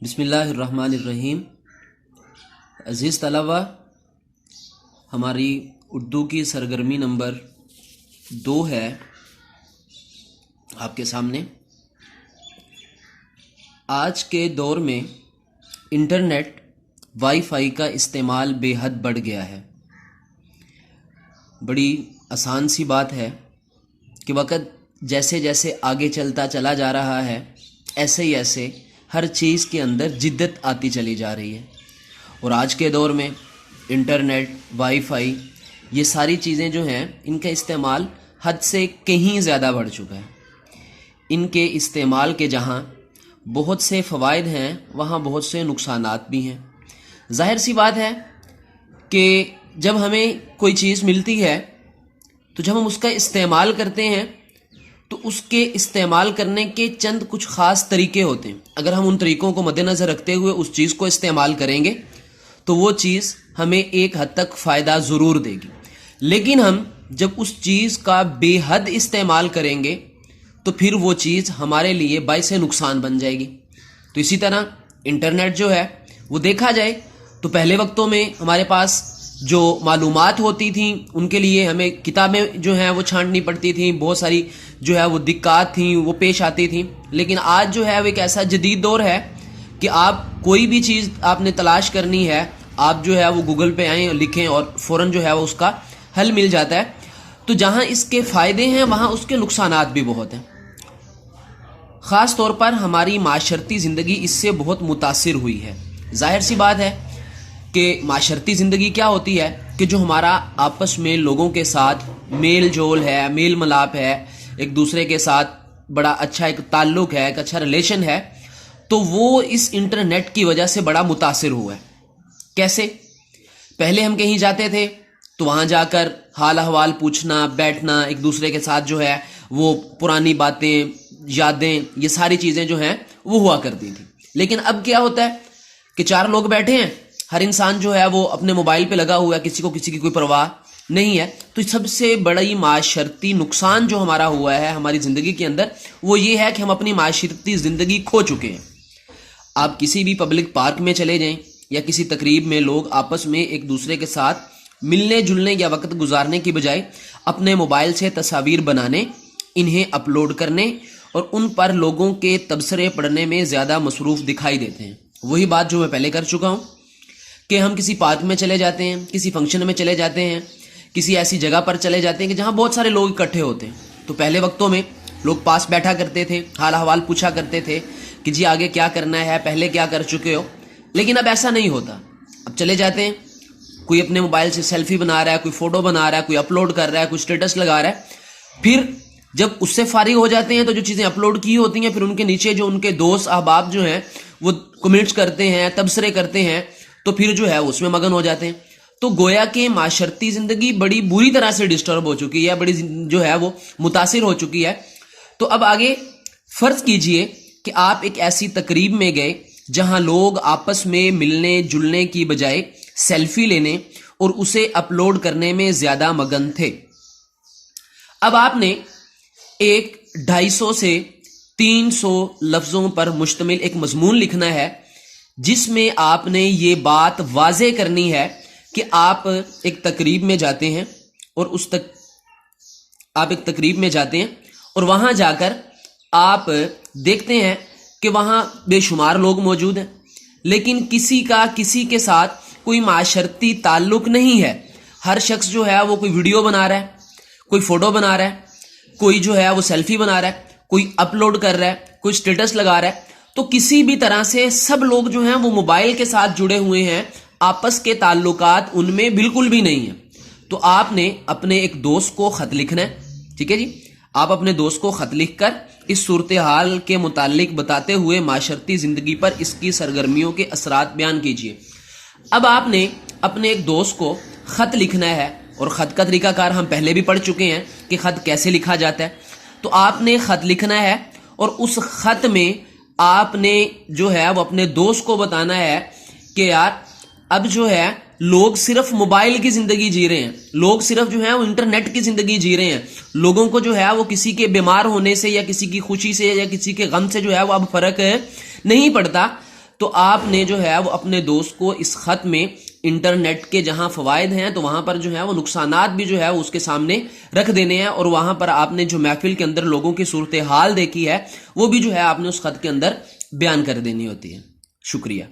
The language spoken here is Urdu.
بسم اللہ الرحمن الرحیم۔ عزیز طلبہ، ہماری اردو کی سرگرمی نمبر 2 ہے آپ کے سامنے۔ آج کے دور میں انٹرنیٹ وائی فائی کا استعمال بے حد بڑھ گیا ہے۔ بڑی آسان سی بات ہے کہ وقت جیسے جیسے آگے چلتا چلا جا رہا ہے ایسے ہی ایسے ہر چیز کے اندر جدت آتی چلی جا رہی ہے، اور آج کے دور میں انٹرنیٹ، وائی فائی، یہ ساری چیزیں جو ہیں ان کا استعمال حد سے کہیں زیادہ بڑھ چکا ہے۔ ان کے استعمال کے جہاں بہت سے فوائد ہیں وہاں بہت سے نقصانات بھی ہیں۔ ظاہر سی بات ہے کہ جب ہمیں کوئی چیز ملتی ہے تو جب ہم اس کا استعمال کرتے ہیں تو اس کے استعمال کرنے کے چند کچھ خاص طریقے ہوتے ہیں۔ اگر ہم ان طریقوں کو مد نظر رکھتے ہوئے اس چیز کو استعمال کریں گے تو وہ چیز ہمیں ایک حد تک فائدہ ضرور دے گی، لیکن ہم جب اس چیز کا بے حد استعمال کریں گے تو پھر وہ چیز ہمارے لیے باعث نقصان بن جائے گی۔ تو اسی طرح انٹرنیٹ جو ہے وہ دیکھا جائے تو پہلے وقتوں میں ہمارے پاس جو معلومات ہوتی تھیں ان کے لیے ہمیں کتابیں جو ہیں وہ چھانٹنی پڑتی تھیں، بہت ساری جو ہے وہ دقات تھیں وہ پیش آتی تھیں۔ لیکن آج جو ہے وہ ایک ایسا جدید دور ہے کہ آپ کوئی بھی چیز آپ نے تلاش کرنی ہے، آپ جو ہے وہ گوگل پہ آئیں اور لکھیں اور فوراً جو ہے وہ اس کا حل مل جاتا ہے۔ تو جہاں اس کے فائدے ہیں وہاں اس کے نقصانات بھی بہت ہیں۔ خاص طور پر ہماری معاشرتی زندگی اس سے بہت متاثر ہوئی ہے۔ ظاہر سی بات ہے کہ معاشرتی زندگی کیا ہوتی ہے کہ جو ہمارا آپس میں لوگوں کے ساتھ میل جول ہے، میل ملاپ ہے، ایک دوسرے کے ساتھ بڑا اچھا ایک تعلق ہے، ایک اچھا ریلیشن ہے، تو وہ اس انٹرنیٹ کی وجہ سے بڑا متاثر ہوا ہے۔ کیسے؟ پہلے ہم کہیں جاتے تھے تو وہاں جا کر حال احوال پوچھنا، بیٹھنا، ایک دوسرے کے ساتھ جو ہے وہ پرانی باتیں، یادیں، یہ ساری چیزیں جو ہیں وہ ہوا کرتی تھیں۔ لیکن اب کیا ہوتا ہے کہ 4 لوگ بیٹھے ہیں، ہر انسان جو ہے وہ اپنے موبائل پہ لگا ہوا ہے، کسی کو کسی کی کوئی پرواہ نہیں ہے۔ تو سب سے بڑی معاشرتی نقصان جو ہمارا ہوا ہے ہماری زندگی کے اندر وہ یہ ہے کہ ہم اپنی معاشرتی زندگی کھو چکے ہیں۔ آپ کسی بھی پبلک پارک میں چلے جائیں یا کسی تقریب میں، لوگ آپس میں ایک دوسرے کے ساتھ ملنے جلنے یا وقت گزارنے کی بجائے اپنے موبائل سے تصاویر بنانے، انہیں اپلوڈ کرنے اور ان پر لوگوں کے تبصرے پڑھنے میں زیادہ مصروف دکھائی دیتے ہیں۔ وہی بات جو میں پہلے کر چکا ہوں کہ ہم کسی پارک میں چلے جاتے ہیں، کسی فنکشن میں چلے جاتے ہیں، کسی ایسی جگہ پر چلے جاتے ہیں کہ جہاں بہت سارے لوگ اکٹھے ہوتے ہیں۔ تو پہلے وقتوں میں لوگ پاس بیٹھا کرتے تھے، حال احوال پوچھا کرتے تھے کہ جی آگے کیا کرنا ہے، پہلے کیا کر چکے ہو۔ لیکن اب ایسا نہیں ہوتا۔ اب چلے جاتے ہیں، کوئی اپنے موبائل سے سیلفی بنا رہا ہے، کوئی فوٹو بنا رہا ہے، کوئی اپلوڈ کر رہا ہے، کوئی اسٹیٹس لگا رہا ہے۔ پھر جب اس سے فارغ ہو جاتے ہیں تو جو چیزیں اپلوڈ کی ہوتی ہیں پھر ان کے نیچے جو ان کے دوست احباب جو ہیں وہ کمنٹس کرتے ہیں، تبصرے کرتے ہیں، تو پھر جو ہے اس میں مگن ہو جاتے ہیں۔ تو گویا کہ معاشرتی زندگی بڑی بری طرح سے ڈسٹرب ہو چکی ہے، بڑی جو ہے وہ متاثر ہو چکی ہے۔ تو اب آگے فرض کیجئے کہ آپ ایک ایسی تقریب میں گئے جہاں لوگ آپس میں ملنے جلنے کی بجائے سیلفی لینے اور اسے اپلوڈ کرنے میں زیادہ مگن تھے۔ اب آپ نے ایک 250 سے 300 لفظوں پر مشتمل ایک مضمون لکھنا ہے جس میں آپ نے یہ بات واضح کرنی ہے کہ آپ ایک تقریب میں جاتے ہیں اور اور وہاں جا کر آپ دیکھتے ہیں کہ وہاں بے شمار لوگ موجود ہیں، لیکن کسی کا کسی کے ساتھ کوئی معاشرتی تعلق نہیں ہے۔ ہر شخص جو ہے وہ کوئی ویڈیو بنا رہا ہے، کوئی فوٹو بنا رہا ہے، کوئی جو ہے وہ سیلفی بنا رہا ہے، کوئی اپلوڈ کر رہا ہے، کوئی اسٹیٹس لگا رہا ہے۔ تو کسی بھی طرح سے سب لوگ جو ہیں وہ موبائل کے ساتھ جڑے ہوئے ہیں، آپس کے تعلقات ان میں بالکل بھی نہیں ہیں۔ تو آپ نے اپنے ایک دوست کو خط لکھنا ہے، ٹھیک ہے جی؟ آپ اپنے دوست کو خط لکھ کر اس صورتحال کے متعلق بتاتے ہوئے معاشرتی زندگی پر اس کی سرگرمیوں کے اثرات بیان کیجیے۔ اب آپ نے اپنے ایک دوست کو خط لکھنا ہے، اور خط کا طریقہ کار ہم پہلے بھی پڑھ چکے ہیں کہ خط کیسے لکھا جاتا ہے۔ تو آپ نے خط لکھنا ہے اور اس خط میں آپ نے جو ہے وہ اپنے دوست کو بتانا ہے کہ یار اب جو ہے لوگ صرف موبائل کی زندگی جی رہے ہیں، لوگ صرف جو ہے وہ انٹرنیٹ کی زندگی جی رہے ہیں، لوگوں کو جو ہے وہ کسی کے بیمار ہونے سے یا کسی کی خوشی سے یا کسی کے غم سے جو ہے وہ اب فرق نہیں پڑتا۔ تو آپ نے جو ہے وہ اپنے دوست کو اس خط میں انٹرنیٹ کے جہاں فوائد ہیں تو وہاں پر جو ہے وہ نقصانات بھی جو ہے اس کے سامنے رکھ دینے ہیں، اور وہاں پر آپ نے جو محفل کے اندر لوگوں کی صورتحال دیکھی ہے وہ بھی جو ہے آپ نے اس خط کے اندر بیان کر دینی ہوتی ہے۔ شکریہ۔